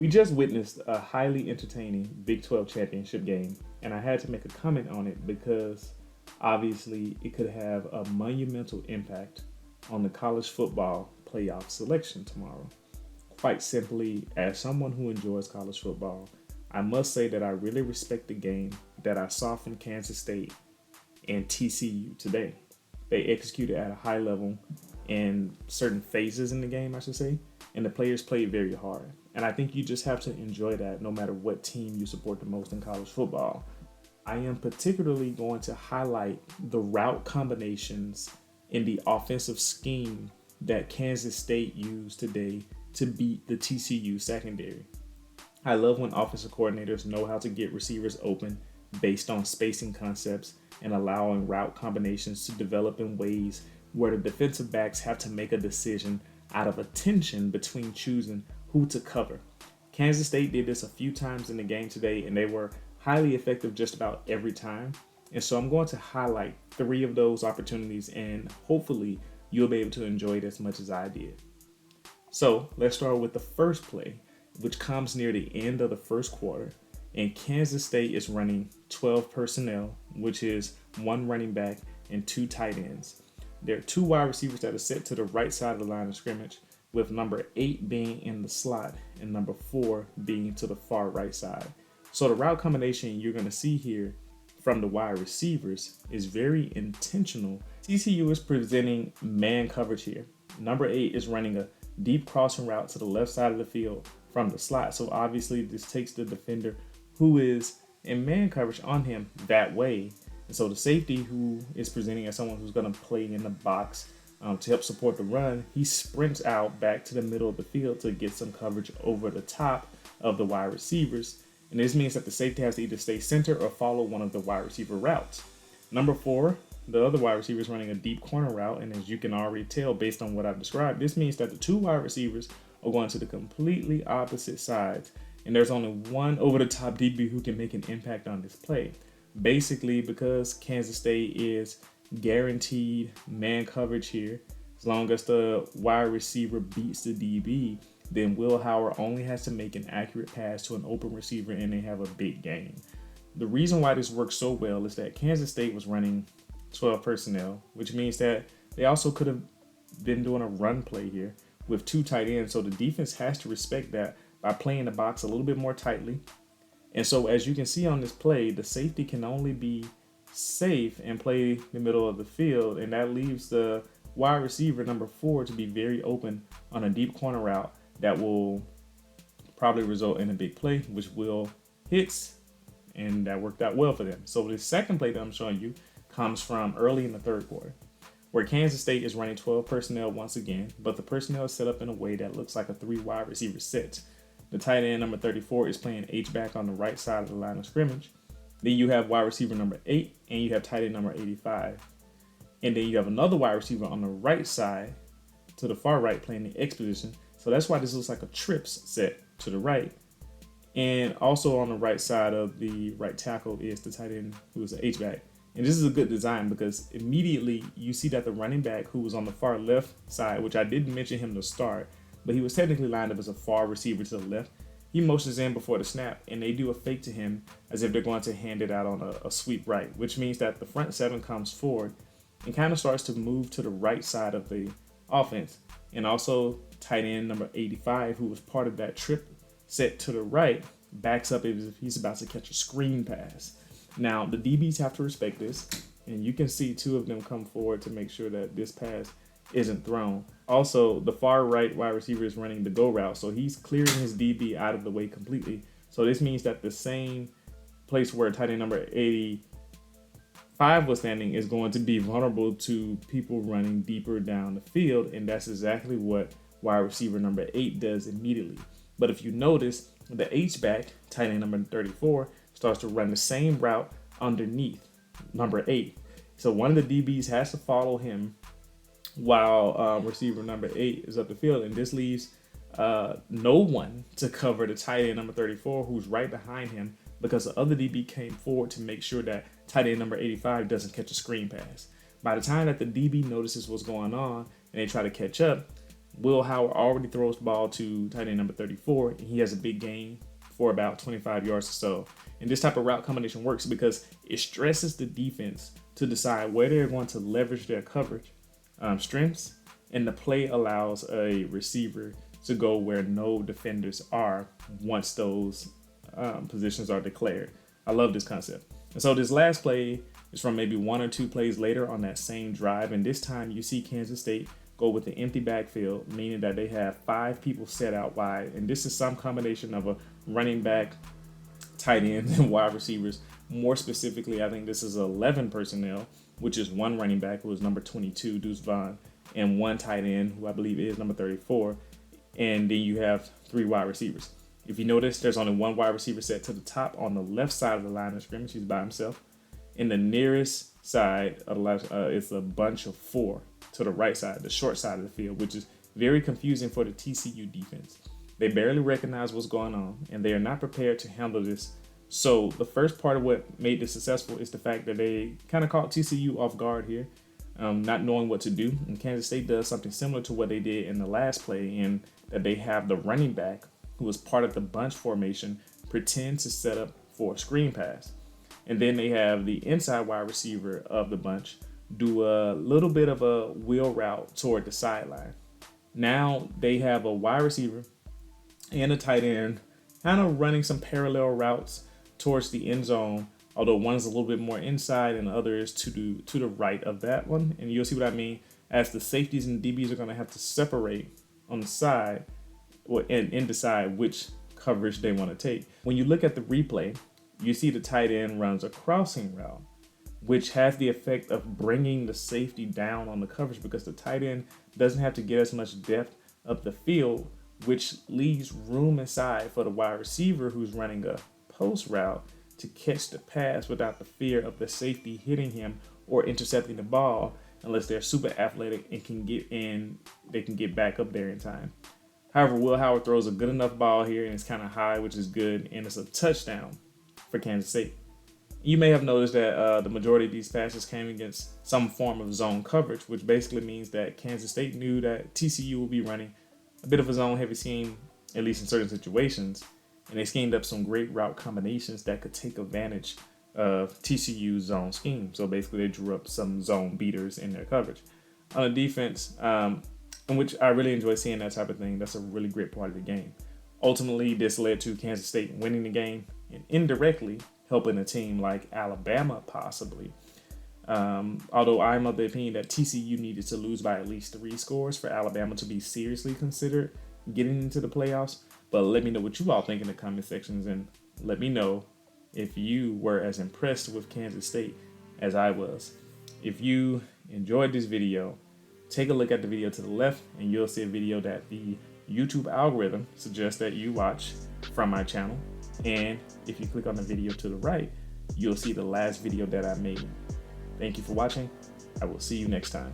We just witnessed a highly entertaining Big 12 championship game, and I had to make a comment on it because obviously it could have a monumental impact on the college football playoff selection tomorrow. Quite simply, as someone who enjoys college football, I must say that I really respect the game that I saw from Kansas State and TCU today. They executed at a high level in certain phases in the game, I should say, and the players played very hard. And I think you just have to enjoy that no matter what team you support the most in college football. I am particularly going to highlight the route combinations in the offensive scheme that Kansas State used today to beat the TCU secondary. I love when offensive coordinators know how to get receivers open based on spacing concepts and allowing route combinations to develop in ways where the defensive backs have to make a decision out of a tension between choosing who to cover. Kansas State did this a few times in the game today, and they were highly effective just about every time. And so I'm going to highlight three of those opportunities, and hopefully you'll be able to enjoy it as much as I did. So let's start with the first play, which comes near the end of the first quarter. And Kansas State is running 12 personnel, which is one running back and two tight ends. There are two wide receivers that are set to the right side of the line of scrimmage, with number 8 being in the slot and number 4 being to the far right side. So the route combination you're going to see here from the wide receivers is very intentional. TCU is presenting man coverage here. Number 8 is running a deep crossing route to the left side of the field from the slot. So obviously this takes the defender who is in man coverage on him that way. And so the safety, who is presenting as someone who's going to play in the box to help support the run, he sprints out back to the middle of the field to get some coverage over the top of the wide receivers. And this means that the safety has to either stay center or follow one of the wide receiver routes. Number 4, the other wide receiver, is running a deep corner route. And as you can already tell based on what I've described, this means that the two wide receivers are going to the completely opposite sides. And there's only one over-the-top DB who can make an impact on this play. Basically, because Kansas State is guaranteed man coverage here, as long as the wide receiver beats the DB, then Will Howard only has to make an accurate pass to an open receiver and they have a big gain. The reason why this works so well is that Kansas State was running 12 personnel, which means that they also could have been doing a run play here with two tight ends. So the defense has to respect that by playing the box a little bit more tightly. And so as you can see on this play, the safety can only be safe and play the middle of the field, and that leaves the wide receiver number 4 to be very open on a deep corner route that will probably result in a big play, which Will hits, and that worked out well for them. So the second play that I'm showing you comes from early in the third quarter, where Kansas State is running 12 personnel once again, but the personnel is set up in a way that looks like a 3 wide receiver set. The tight end number 34 is playing H-back on the right side of the line of scrimmage. Then you have wide receiver number 8, and you have tight end number 85. And then you have another wide receiver on the right side to the far right playing the X position. So that's why this looks like a trips set to the right. And also on the right side of the right tackle is the tight end who is an H-back. And this is a good design because immediately you see that the running back who was on the far left side, which I didn't mention him to start, but he was technically lined up as a far receiver to the left. He motions in before the snap, and they do a fake to him as if they're going to hand it out on a sweep right, which means that the front 7 comes forward and kind of starts to move to the right side of the offense. And also tight end number 85, who was part of that trip set to the right, backs up as if he's about to catch a screen pass. Now, the DBs have to respect this, and you can see 2 of them come forward to make sure that this pass isn't thrown. Also, the far right wide receiver is running the go route, so he's clearing his DB out of the way completely. So this means that the same place where tight end number 85 was standing is going to be vulnerable to people running deeper down the field, and that's exactly what wide receiver number 8 does immediately. But if you notice, the H-back, tight end number 34, starts to run the same route underneath number 8. So one of the DBs has to follow him while receiver number 8 is up the field, and this leaves no one to cover the tight end number 34, who's right behind him, because the other DB came forward to make sure that tight end number 85 doesn't catch a screen pass. By the time that the DB notices what's going on and they try to catch up, Will Howard already throws the ball to tight end number 34, and he has a big gain for about 25 yards or so. And this type of route combination works because it stresses the defense to decide where they're going to leverage their coverage strengths, and the play allows a receiver to go where no defenders are once those positions are declared. I love this concept. And so this last play is from maybe 1 or 2 plays later on that same drive, and this time you see Kansas State go with the empty backfield, meaning that they have 5 people set out wide, and this is some combination of a running back, tight end, and wide receivers. More specifically, I think this is 11 personnel, which is 1 running back, who is number 22, Deuce Vaughn, and 1 tight end, who I believe is number 34, and then you have 3 wide receivers. If you notice, there's only 1 wide receiver set to the top on the left side of the line of scrimmage. He's by himself. In the nearest side of the left, it's a bunch of 4 to the right side, the short side of the field, which is very confusing for the TCU defense. They barely recognize what's going on, and they are not prepared to handle this. So the first part of what made this successful is the fact that they kind of caught TCU off guard here, not knowing what to do. And Kansas State does something similar to what they did in the last play, in that they have the running back, who was part of the bunch formation, pretend to set up for a screen pass. And then they have the inside wide receiver of the bunch do a little bit of a wheel route toward the sideline. Now they have a wide receiver and a tight end kind of running some parallel routes towards the end zone, although one is a little bit more inside and the other is to the right of that one. And you'll see what I mean, as the safeties and DBs are going to have to separate on the side and decide which coverage they want to take. When you look at the replay, you see the tight end runs a crossing route, which has the effect of bringing the safety down on the coverage because the tight end doesn't have to get as much depth up the field, which leaves room inside for the wide receiver who's running a post route to catch the pass without the fear of the safety hitting him or intercepting the ball, unless they're super athletic and they can get back up there in time. However, Will Howard throws a good enough ball here, and it's kind of high, which is good, and it's a touchdown for Kansas State. You may have noticed that the majority of these passes came against some form of zone coverage, which basically means that Kansas State knew that TCU would be running a bit of a zone-heavy scheme, at least in certain situations, and they schemed up some great route combinations that could take advantage of TCU's zone scheme. So basically, they drew up some zone beaters in their coverage. On the defense, in which I really enjoy seeing that type of thing, that's a really great part of the game. Ultimately, this led to Kansas State winning the game and indirectly helping a team like Alabama possibly. Although I'm of the opinion that TCU needed to lose by at least 3 scores for Alabama to be seriously considered getting into the playoffs. But let me know what you all think in the comment sections, and let me know if you were as impressed with Kansas State as I was. If you enjoyed this video, take a look at the video to the left and you'll see a video that the YouTube algorithm suggests that you watch from my channel. And if you click on the video to the right, you'll see the last video that I made. Thank you for watching. I will see you next time.